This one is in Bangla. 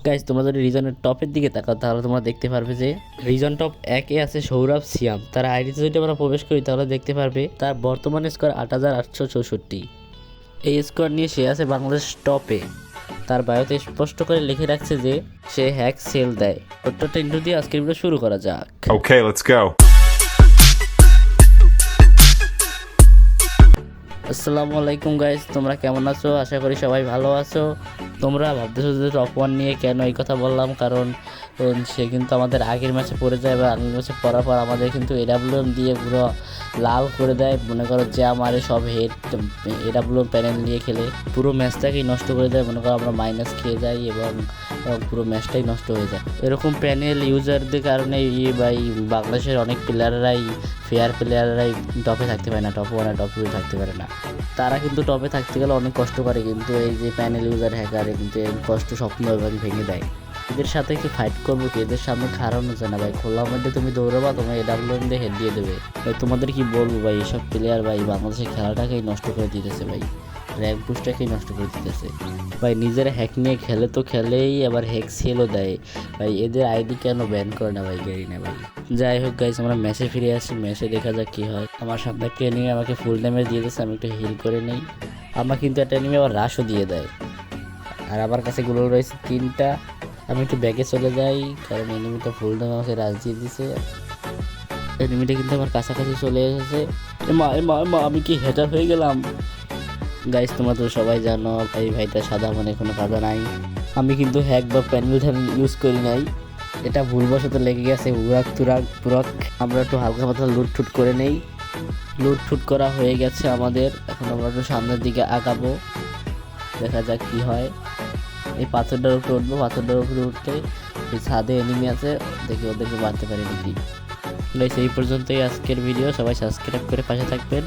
গাইস তোমরা যদি রিজনের টপের দিকে তাকাও তাহলে তোমরা দেখতে পারবে যে রিজন টপ 1-এ আছে সৌরভ সিয়াম। তার আইডিতে যদি আমরা প্রবেশ করি তাহলে দেখতে পারবে তার বর্তমান স্কোর 8864। এই স্কোর নিয়ে সে আছে বাংলাদেশ টপে। তার বায়োতে স্পষ্ট করে লিখে রাখছে যে সে হ্যাক সেল দেয়। ছোট্ট ইন্ট্রো দিয়ে আজকের ভিডিও শুরু করা যাক। Okay, let's go. আসসালামু আলাইকুম গাইস, তোমরা কেমন আছো? আশা করি সবাই ভালো আছো। তোমরা ভাবতেছো যে টপ 1 নিয়ে কেন এই কথা বললাম, কারণ সে কিন্তু আমাদের আগের ম্যাচে পড়ে যায় বা আগের ম্যাচে পড়ার পর আমাদের কিন্তু এডাব্লিউএম দিয়ে পুরো লাল করে দেয়। মনে করো যে আমার সব হেড এডাব্লিউএম প্যানেল নিয়ে খেলে পুরো ম্যাচটাকেই নষ্ট করে দেয়। মনে করো আমরা মাইনাস খেয়ে যাই এবং পুরো ম্যাচটাই নষ্ট হয়ে যায়। এরকম প্যানেল ইউজারদের কারণে বাংলাদেশের অনেক প্লেয়াররাই ফেয়ার প্লেয়াররাই টপে থাকতে পারে না, টপ 1 আর টপ 2 থাকতে পারে না। তারা কিন্তু টপে থাকতে গেলে অনেক কষ্ট করে, কিন্তু এই যে প্যানেল ইউজার হ্যাকারে কিন্তু এই কষ্ট স্বপ্ন এবং ভেঙে দেয়। এদের সাথে কি ফাইট করবো কি? এদের সামনে খারানো যায় না ভাই। খোলা মধ্যে তুমি দৌড়াবা, তোমার এডাব্লিউএম দিয়ে হেড দিয়ে দেবে ভাই। তোমাদের কি বলবো ভাই, এসব প্লেয়ার ভাই বাংলাদেশের খেলাটাকেই নষ্ট করে দিতেছে ভাই, র্যাঙ্ক পুশটাকেই নষ্ট করে দিতেছে ভাই। নিজের হ্যাক নিয়ে খেলে তো খেলেই, আবার হ্যাক সেলও দেয় ভাই। এদের আইডি কেন ব্যান করে না ভাই, জানি না ভাই। যাই হোক গাইস, আমরা ম্যাচে ফিরে আসি। ম্যাচে দেখা যাক কি হয়। আমার সামনে একটা এনিমি আমাকে ফুল ড্যামেজ দিয়ে দিয়েছে, আমি একটু হিল করে নেই। আমার কিন্তু একটা এনিমি আবার রাশও দিয়ে দেয়, আর আমার কাছে গুলো রয়েছে 3টা। আমি একটু ব্যাগে চলে যাই, কারণ এনিমিটা ফুল ড্যামেজ আমাকে রাশ দিয়ে দিছে। এনিমিটা কিন্তু আমার কাছাকাছি চলে এসেছে। আমি কি হেটার হয়ে গেলাম গাইস? তোমরা তো সবাই জানো এই ভাইটা সাদা, মানে কোনো কাদা নাই। আমি কিন্তু হ্যাক বা প্যানেল ইউজ করি নাই, এটা ভুলবশত লেগে গেছে। পুরক আমরা একটু হালকা পাতলা লুটফুট করে নেই। লুটফুট করা হয়ে গেছে আমাদের। এখন আমরা একটু সামনের দিকে আগাবো, দেখা যাক কি হয়। এই পাথরটার উপরে উঠবো। পাথরটার উপরে উঠতে এই ছাদে এনিমি আছে, দেখি ওদেরকে মারতে পারি নাকি। গাইস এই পর্যন্তই আজকের ভিডিও। সবাই সাবস্ক্রাইব করে পাশে থাকবেন।